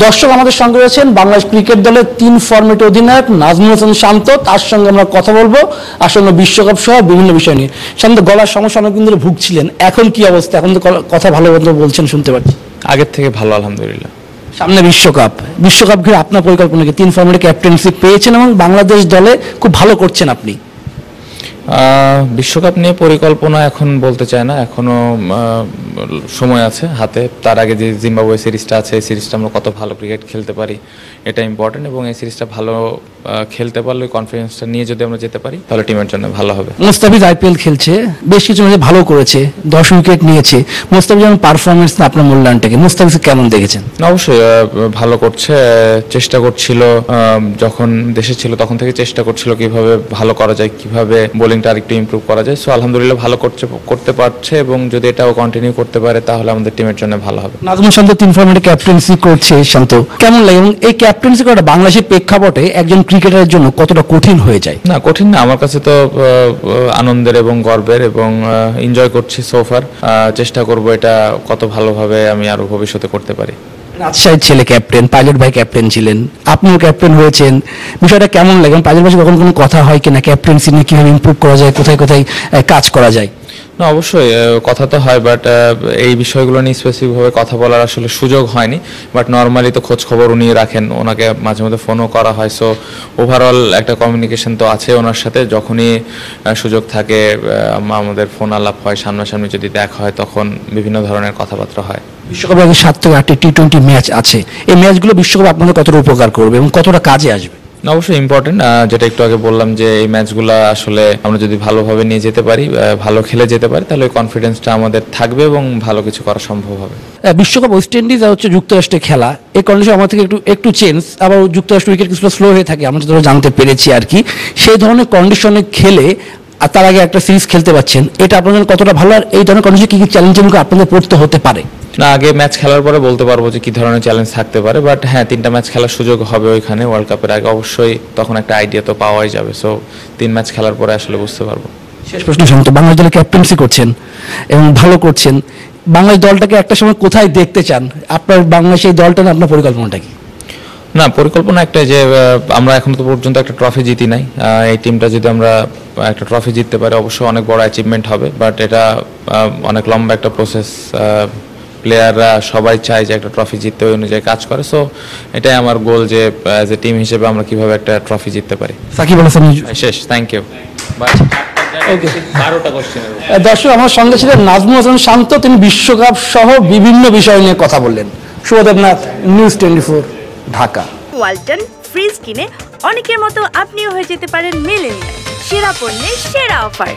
দর্শক আমাদের সঙ্গে রয়েছেন বাংলাদেশ ক্রিকেট দলের 3 ফরম্যাট অধিনায়ক নাজমুল হাসান শান্ত। তার সঙ্গে আমরা কথা বলবো আসন্ন বিশ্বকাপ সহ বিভিন্ন বিষয় নিয়ে। শান্ত, গলার সমস্যা অনেকদিন ধরে ভুগছিলেন, এখন কি অবস্থা? এখন তো কথা ভালো মতো বলছেন, শুনতে পাচ্ছি। আগের থেকে ভালো, আলহামদুলিল্লাহ। সামনে বিশ্বকাপ ঘিরে আপনার পরিকল্পনা কি? 3 ফরম্যাটে ক্যাপ্টেন্সি পেয়েছেন এবং বাংলাদেশ দলে খুব ভালো করছেন আপনি। বিশ্বকাপ নিয়ে পরিকল্পনা এখন বলতে চায় না, এখনো সময় আছে হাতে। তার আগে যে জিম্বাবুয়ে সিরিজটা আছে, এই সিরিজটা আমরা কত ভালো ক্রিকেট খেলতে পারি এটা ইম্পর্টেন্ট, এবং এই সিরিজটা ভালো খেলতে পারলে কনফিডেন্সটা নিয়ে যদি আমরা যেতে পারি তাহলে টিমের জন্য ভালো হবে। মোস্তাফিজ আইপিএল খেলছে, বেশ কিছু ম্যাচে ভালো করেছে, 10 উইকেট নিয়েছে। মোস্তাফিজ যেমন পারফরমেন্স, আপনার মূল্যায়নটাকে মোস্তাফিজ কেমন দেখেছেন? অবশ্যই ভালো করছে, চেষ্টা করছিল, যখন দেশে ছিল তখন থেকে চেষ্টা করছিল কিভাবে ভালো করা যায়, কিভাবে বোলিংটা আরেকটু ইমপ্রুভ করা যায়। সো আলহামদুলিল্লাহ ভালো করতে পারছে, এবং যদি এটাও কন্টিনিউ করতে পারে তাহলে আমাদের টিমের জন্য ভালো হবে। নাজমুল শান্ত 3 ফরম্যাটে ক্যাপ্টেন্সি করছে, শান্ত কেমন লাগে? এবং এই ক্যাপ্টেন্সি করাটা বাংলাদেশের প্রেক্ষাপটে একজন ক্রিকেটারের জন্য কতটা কঠিন হয়ে যায়? না, কঠিন না, আমার কাছে তো আনন্দের এবং গর্বের, এবং এনজয় করছি সোফার। চেষ্টা করব এটা কত ভালোভাবে আমি আরো ভবিষ্যতে করতে পারি। রাজশাহীর ছেলে ক্যাপ্টেন, পাইলট ভাই ক্যাপ্টেন ছিলেন, আপনিও ক্যাপ্টেন হয়েছেন, বিষয়টা কেমন লাগে? পাইলট ভাই কখন কোনো কথা হয় কিনা ক্যাপ্টেন্সি নিয়ে, কিভাবে ইমপ্রুভ করা যায়, কোথায় কোথায় কাজ করা যায়? না, অবশ্যই কথা তো হয়, বাট এই বিষয়গুলো নিয়ে স্পেসিফিকভাবে কথা বলার আসলে সুযোগ হয়নি। বাট নর্মালি তো খোঁজ খবর উনি রাখেন, ওনাকে মাঝে মধ্যে ফোনও করা হয়। সো ওভারঅল একটা কমিউনিকেশন তো আছে ওনার সাথে। যখনই সুযোগ থাকে আমাদের ফোন আলাপ হয়, সামনাসামনি যদি দেখা হয় তখন বিভিন্ন ধরনের কথাবার্তা হয়। বিশ্বকাপে আগে 7 থেকে 8টি টি20 ম্যাচ আছে, এই ম্যাচগুলো বিশ্বকাপ আপনাদের কতটা উপকার করবে এবং কতটা কাজে আসবে? অবশ্যই ইম্পর্টেন্ট, যেটা একটু আগে বললাম যে এই ম্যাচগুলো আসলে আমরা যদি ভালোভাবে নিয়ে যেতে পারি, ভালো খেলে যেতে পারি, তাহলে ওই কনফিডেন্সটা আমাদের থাকবে এবং ভালো কিছু করা সম্ভব হবে। বিশ্বকাপ ওয়েস্ট ইন্ডিজ আর হচ্ছে যুক্তরাষ্ট্রে খেলা, এই কন্ডিশন আমার থেকে একটু চেঞ্জ, আবার যুক্তরাষ্ট্র উইকেট কিছুটা স্লো হয়ে থাকে, আমরা যেটা জানতে পেরেছি আর কি। সেই ধরনের কন্ডিশনে খেলে আর তার আগে একটা সিরিজ খেলতে পারছেন, এটা আপনাদের কতটা ভালো? আর এই ধরনের কন্ডিশনে কি কি চ্যালেঞ্জগুলো আপনাদের পড়তে হতে পারে? না, আগে ম্যাচ খেলার পরে বলতে পারবো যে কি ধরনের চ্যালেঞ্জ থাকতে পারে, বাট হ্যাঁ 3টা ম্যাচ খেলার সুযোগ হবে ওইখানে ওয়ার্ল্ড কাপের আগে, অবশ্যই তখন একটা আইডিয়া তো পাওয়াই যাবে। সো 3 ম্যাচ খেলার পরে আসলে বুঝতে পারবো। শেষ প্রশ্ন, শান্ত, বাংলাদেশ দলে ক্যাপ্টেন্সি করছেন এবং ভালো করছেন, বাংলাদেশ দলটাকে একটা সময় কোথায় দেখতে চান? আপনার বাংলাদেশ এই দলটা না, আপনার পরিকল্পনাটা কি? না, পরিকল্পনা একটাই যে আমরা এখনো তো পর্যন্ত একটা ট্রফি জিতি নাই। এই টিমটা যদি আমরা একটা ট্রফি জিততে পারি অবশ্যই অনেক বড় অ্যাচিভমেন্ট হবে, বাট এটা অনেক লম্বা একটা প্রসেস। প্লেয়াররা সবাই চায় যে একটা ট্রফি জিততে, ওই অনুযায়ী কাজ করে। সো এটাই আমার গোল যে অ্যাজ এ টিম হিসেবে আমরা কিভাবে একটা ট্রফি জিততে পারি। সাকিব আল হাসান শেষ, থ্যাংক ইউ। দর্শক, আমার সঙ্গে ছিলেন নাজমুল হাসান শান্ত, তিনি বিশ্বকাপ সহ বিভিন্ন বিষয় নিয়ে কথা বললেন। শুভদেবনাথ, নিউজ 24, ঢাকা। ওয়ালটন ফ্রিজ কিনে অনেকের মতো আপনিও হয়ে যেতে পারেন মিলেনিয়াল। সেরা পণ্যের সেরা অফার।